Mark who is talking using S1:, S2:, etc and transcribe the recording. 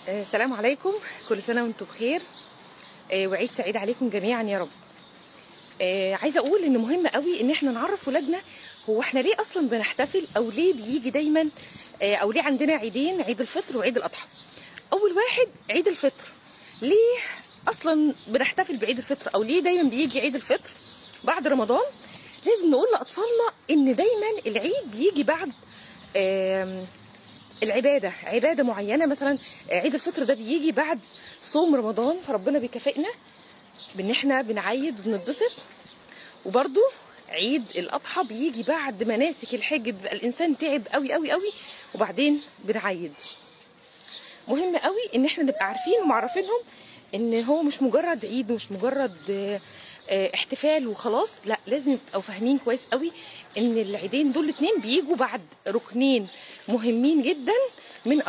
S1: السلام عليكم. كل سنة وانتم بخير. وعيد سعيد عليكم جميعا يا رب. عايزة اقول ان مهم قوي ان احنا نعرف ولادنا هو احنا ليه اصلا بنحتفل، او ليه بيجي دايما، او ليه عندنا عيدين، عيد الفطر وعيد الاضحى. اول واحد عيد الفطر. ليه اصلا بنحتفل بعيد الفطر، او ليه دايما بيجي عيد الفطر بعد رمضان؟ لازم نقول لاطفالنا ان دايما العيد بيجي بعد عباده معينه. مثلا عيد الفطر ده بيجي بعد صوم رمضان، فربنا بيكافئنا بان احنا بنعيد وبنتبسط. وبرده عيد الاضحى بيجي بعد مناسك الحج، بيبقى الانسان تعب قوي قوي قوي وبعدين بنعيد. مهم قوي ان احنا نبقى عارفين ومعرفينهم ان هو مش مجرد عيد ومش مجرد احتفال وخلاص، لا، لازم يبقوا فاهمين كويس قوي ان العيدين دول الاتنين بيجوا بعد ركنين مهمين جدا من